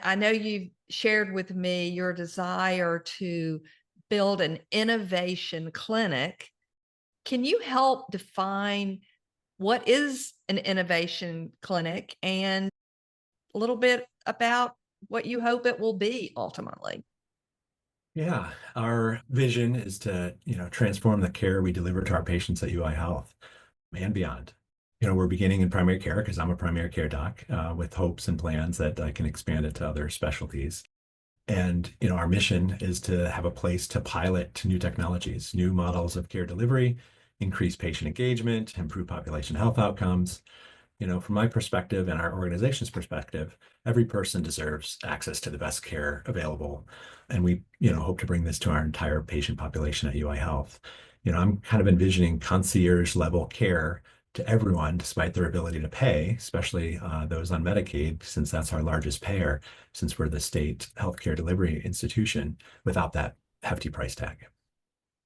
I know you've shared with me your desire to build an innovation clinic. Can you help define what is an innovation clinic and a little bit about what you hope it will be ultimately? Yeah, our vision is to, transform the care we deliver to our patients at UI Health and beyond. We're beginning in primary care because I'm a primary care doc with hopes and plans that I can expand it to other specialties. And, our mission is to have a place to pilot new technologies, new models of care delivery, increase patient engagement, improve population health outcomes. From my perspective and our organization's perspective, every person deserves access to the best care available. And we, hope to bring this to our entire patient population at UI Health. I'm kind of envisioning concierge level care to everyone, despite their ability to pay, especially those on Medicaid, since that's our largest payer, since we're the state healthcare delivery institution, without that hefty price tag.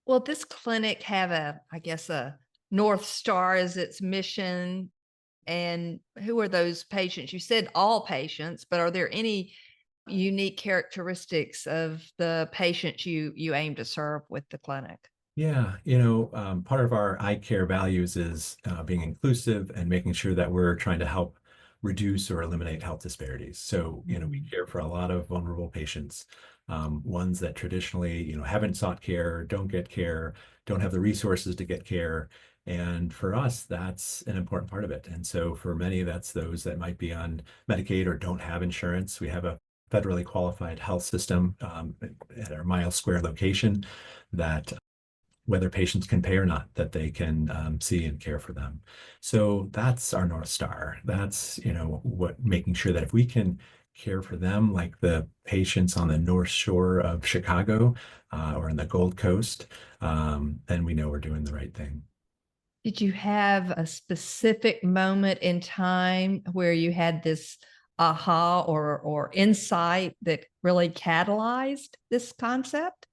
Will this clinic have I guess, a North Star as its mission? And who are those patients? You said all patients, but are there any unique characteristics of the patients you aim to serve with the clinic? Yeah, part of our eye care values is being inclusive and making sure that we're trying to help reduce or eliminate health disparities. So, we Mhm. care for a lot of vulnerable patients, ones that traditionally, haven't sought care, don't get care, don't have the resources to get care. And for us, that's an important part of it. And so for many, that's those that might be on Medicaid or don't have insurance. We have a federally qualified health system at our Miles Square location that whether patients can pay or not, that they can see and care for them. So that's our North Star. That's, what making sure that if we can care for them like the patients on the North Shore of Chicago or in the Gold Coast, then we know we're doing the right thing. Did you have a specific moment in time where you had this aha or insight that really catalyzed this concept?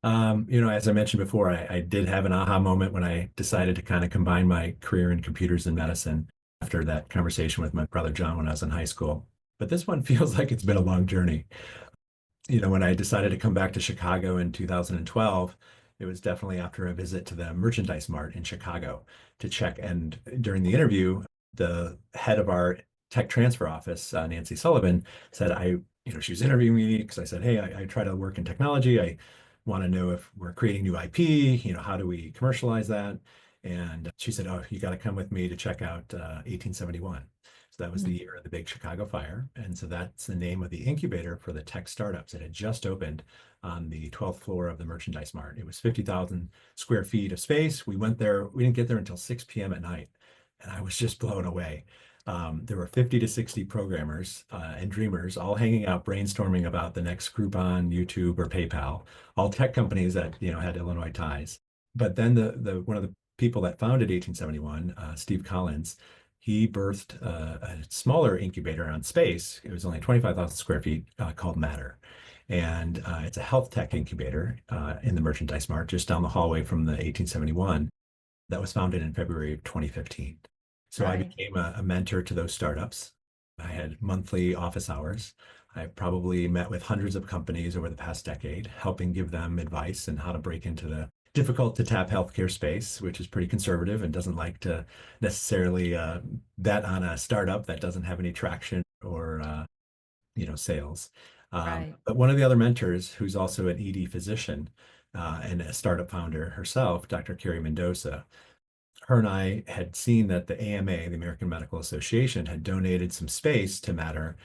As I mentioned before, I did have an aha moment when I decided to kind of combine my career in computers and medicine after that conversation with my brother John when I was in high school. But this one feels like it's been a long journey. When I decided to come back to Chicago in 2012, it was definitely after a visit to the Merchandise Mart in Chicago to check. And during the interview, the head of our tech transfer office, Nancy Sullivan, said, she was interviewing me because I said, hey, I try to work in technology. I want to know if we're creating new IP, how do we commercialize that? And she said, oh, you got to come with me to check out 1871. So that was the Mm. year of the big Chicago fire. And so that's the name of the incubator for the tech startups. It had just opened on the 12th floor of the Merchandise Mart. It was 50,000 square feet of space. We went there, we didn't get there until 6 p.m. at night. And I was just blown away. There were 50 to 60 programmers and dreamers all hanging out, brainstorming about the next Groupon, YouTube, or PayPal, all tech companies that, had Illinois ties. But then the one of the people that founded 1871, Steve Collins, he birthed a smaller incubator on space. It was only 25,000 square feet called Matter. And it's a health tech incubator in the Merchandise Mart just down the hallway from the 1871 that was founded in February of 2015. So I Right. became a mentor to those startups. I had monthly office hours. I probably met with hundreds of companies over the past decade, helping give them advice on how to break into the difficult to tap healthcare space, which is pretty conservative and doesn't like to necessarily bet on a startup that doesn't have any traction or sales. Right. But one of the other mentors, who's also an ED physician and a startup founder herself, Dr. Carrie Mendoza, her and I had seen that the AMA, the American Medical Association, had donated some space to Matter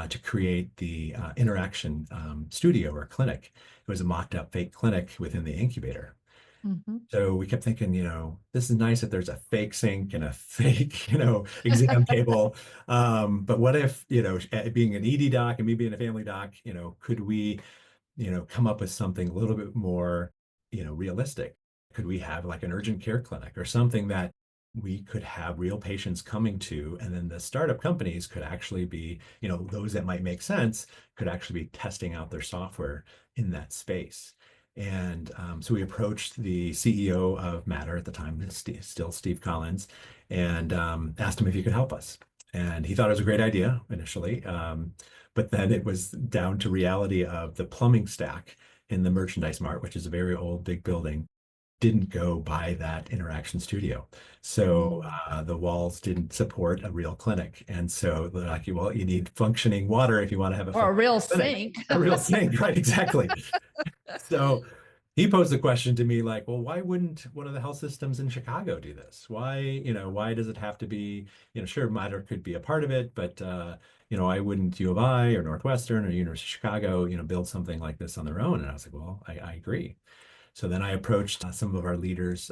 to create the interaction studio or clinic. It was a mocked up fake clinic within the incubator. Mhm. So we kept thinking, this is nice that there's a fake sink and a fake, exam table. But what if, being an ED doc and me being a family doc, could we, come up with something a little bit more, realistic? Could we have like an urgent care clinic or something that we could have real patients coming to, and then the startup companies could actually be, those that might make sense could actually be testing out their software in that space. And so we approached the CEO of Matter at the time, still Steve Collins, and asked him if he could help us. And he thought it was a great idea initially. But then it was down to reality of the plumbing stack in the merchandise mart, which is a very old, big building, didn't go by that interaction studio. So Mm. the walls didn't support a real clinic. And so they're like, well, you need functioning water if you want to have a Or a functioning real clinic. sink. A real sink, right? Exactly. So he posed the question to me like, well, why wouldn't one of the health systems in Chicago do this? Why, why does it have to be, sure, Mater could be a part of it, but why wouldn't U of I or Northwestern or University of Chicago, build something like this on their own? And I was like, well, I agree. So then I approached some of our leaders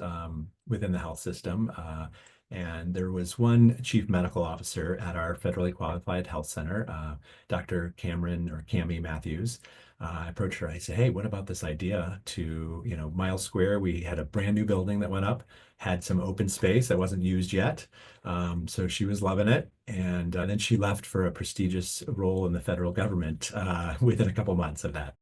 within the health system. And there was one chief medical officer at our federally qualified health center, Dr. Cameron or Cami Matthews. I approached her. I said, hey, what about this idea to, Miles Square? We had a brand new building that went up, had some open space that wasn't used yet. So she was loving it. And then she left for a prestigious role in the federal government within a couple months of that.